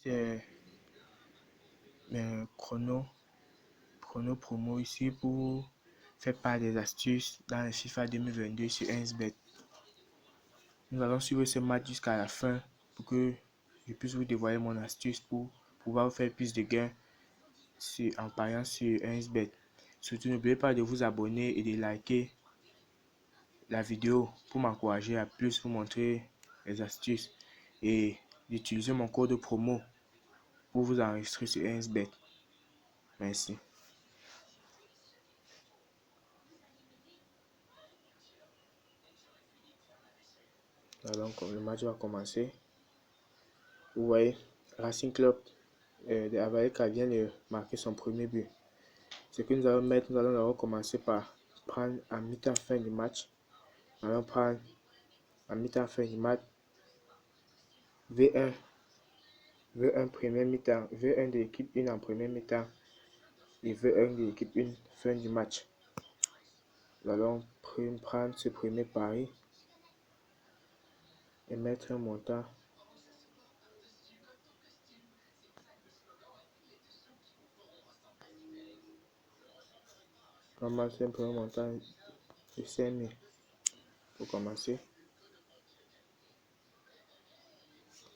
c'est chrono promo ici pour faire part des astuces dans le FIFA 2022 sur 1xBet. Nous allons suivre ce match jusqu'à la fin pour que je puisse vous dévoiler mon astuce pour pouvoir faire plus de gains en pariant sur 1xBet. Surtout, n'oubliez pas de vous abonner et de liker la vidéo pour m'encourager à plus vous montrer les astuces et d'utiliser mon code promo pour vous enregistrer sur 1xBet. Merci. Alors, le match va commencer. Vous voyez, Racing Club de Avaleka vient de marquer son premier but. Ce que nous allons mettre, nous allons d'abord commencer par prendre à mi-temps fin du match. Nous allons prendre à mi-temps fin du match V1 première mi-temps, V1 de l'équipe 1 en première mi-temps et V1 de l'équipe 1 fin du match. Nous allons prendre ce premier pari et mettre un montant un premier montant de 5 000 pour commencer.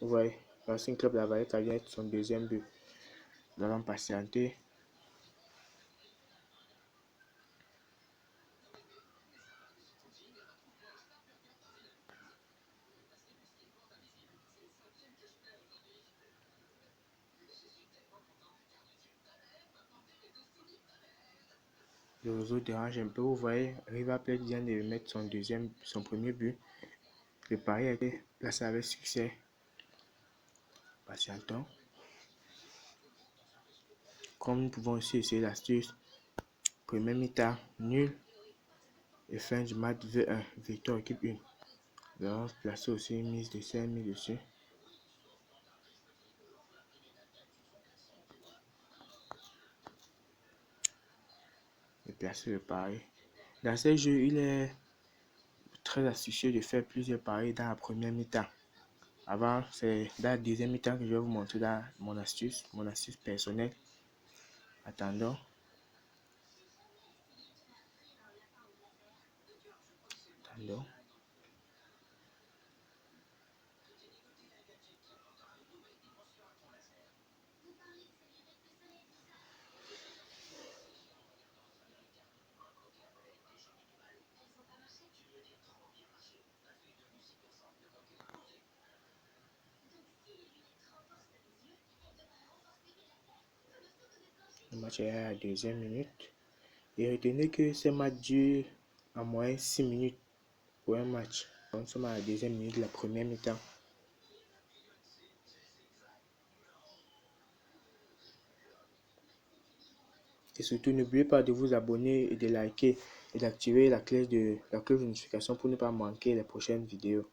Vous voyez, Racing Club de la Vallée vient de son deuxième but. Nous allons patienter. Le réseau dérange un peu. Vous voyez, River Plate vient de mettre son premier but. Le pari a été placé avec succès. Patientons. Comme nous pouvons aussi essayer l'astuce, première mi-temps nul et fin du match V1, victoire équipe 1. Nous allons placer aussi une mise de 5 000 dessus. Et placer le pari. Dans ces jeux, il est très astucieux de faire plusieurs paris dans la première mi-temps. Avant, c'est dans la deuxième mi-temps que je vais vous montrer dans mon astuce personnelle. Attendons. Le match est à la deuxième minute. Et retenez que ce match dure en moyenne 6 minutes pour un match. Donc, nous sommes à la deuxième minute de la première mi-temps. Et surtout, n'oubliez pas de vous abonner et de liker et d'activer la cloche de notification pour ne pas manquer les prochaines vidéos.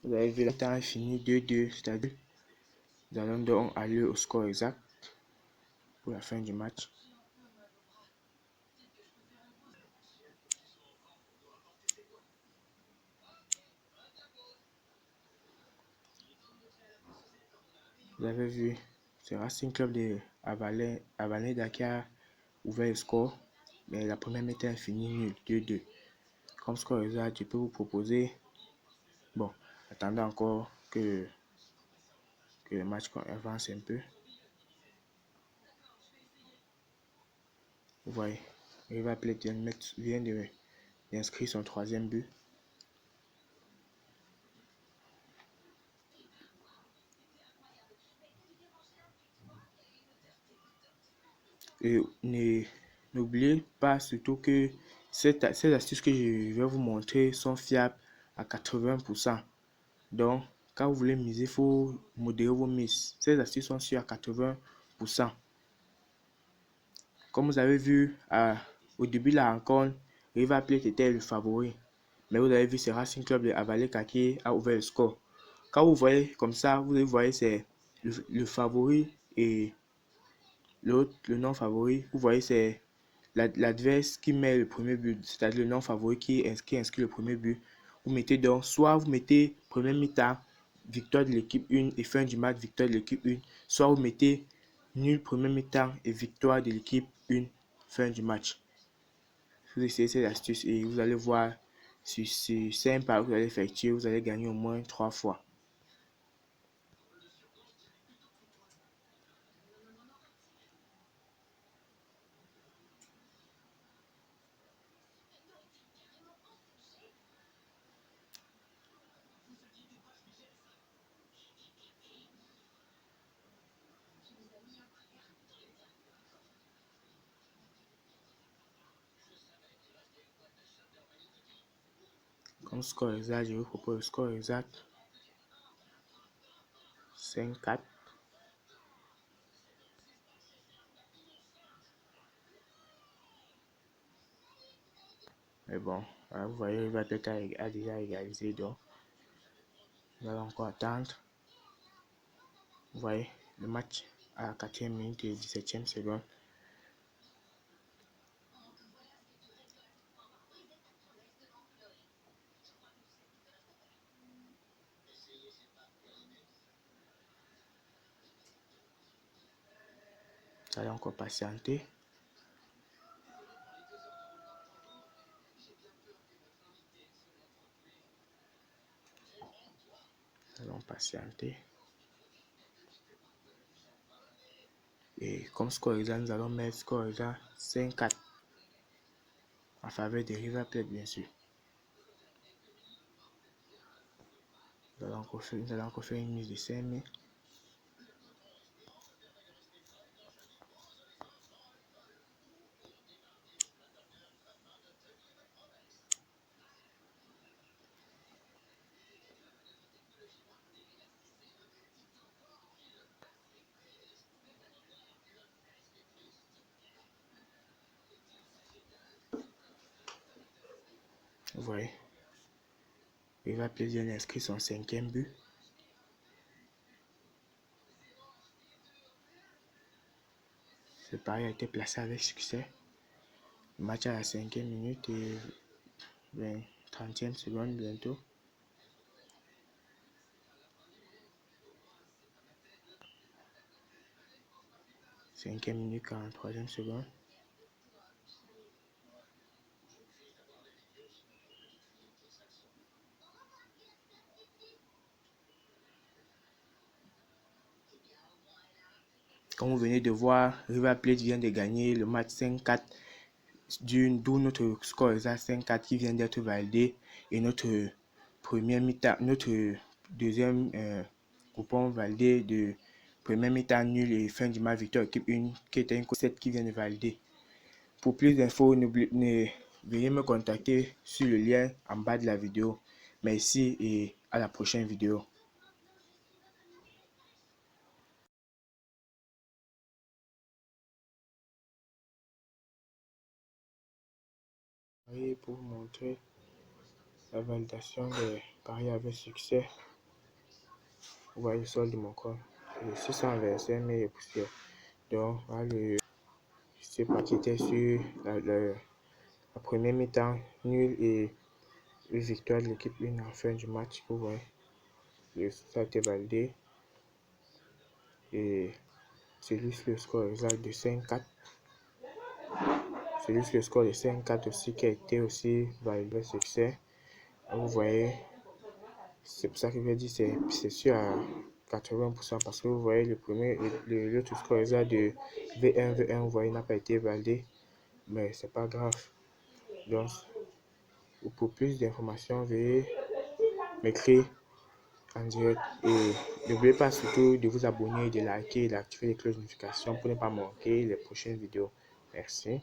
Vous avez vu, le temps est fini 2-2, c'est-à-dire nous allons donc aller au score exact pour la fin du match. Vous avez vu, c'est Racing Club de Avaleda qui a ouvert le score, mais la première mi-temps est finie nul, 2-2. Comme score exact, je peux vous proposer, bon, attendez encore que le match avance un peu. Vous voyez, River Plate vient d'inscrire son troisième but. Et n'oubliez pas surtout que ces astuces que je vais vous montrer sont fiables à 80%. Donc, quand vous voulez miser, il faut modérer vos mises. Ces astuces sont sûres à 80%. Comme vous avez vu au début de la rencontre, River Plate était le favori. Mais vous avez vu, c'est Racing Club de Avaleka qui a ouvert le score. Quand vous voyez comme ça, vous voyez c'est le favori et l'autre, le non-favori. Vous voyez, c'est l'adverse qui met le premier but, c'est-à-dire le non-favori qui inscrit le premier but. Vous mettez donc, soit vous mettez premier mi-temps, victoire de l'équipe 1 et fin du match, victoire de l'équipe 1, soit vous mettez nul premier mi-temps et victoire de l'équipe 1, fin du match. Vous essayez cette astuce et vous allez voir sur 5 paris que vous allez effectuer, vous allez gagner au moins 3 fois. Comme score exact, je vous propose le score exact 5-4. Mais bon, vous voyez, il va peut-être a déjà égalisé, donc nous allons encore attendre. Vous voyez, le match à la 4e minute et 17e seconde. Nous allons encore patienter. Nous allons patienter. Et comme score exact, nous allons mettre score exact 5-4 en faveur de River Plate, bien sûr. Nous allons encore faire une mise de 5 000. Vous voyez, River Plate vient d'inscrire son 5e but. Ce pari a été placé avec succès. Le match à la 5e minute et 30e seconde bientôt. Cinquième minute, 43e seconde. Comme vous venez de voir, River Plate vient de gagner le match 5-4, d'où notre score exact 5-4 qui vient d'être validé et notre première mi-temps, notre deuxième coupon validé de première mi-temps nul et fin du match victoire équipe 1 qui était une 7 qui vient de valider. Pour plus d'infos, veuillez me contacter sur le lien en bas de la vidéo. Merci et à la prochaine vidéo. Et pour vous montrer la validation des paris avec succès, vous voyez le solde de mon compte, c'est 625 000 et poussière. Donc, voilà c'est pas qui était sur la première mi-temps, nul et une victoire de l'équipe 1 en fin du match. Vous voyez, ça a été validé. Et c'est juste le score exact de 5-4. C'est juste le score de 5-4 aussi qui a été aussi validé avec succès. Vous voyez, c'est pour ça que je dis c'est sûr à 80% parce que vous voyez l'autre score exact de V1, vous voyez, n'a pas été validé, mais c'est pas grave. Donc, pour plus d'informations, veuillez m'écrire en direct et n'oubliez pas surtout de vous abonner, de liker et d'activer les cloches de notification pour ne pas manquer les prochaines vidéos. Merci.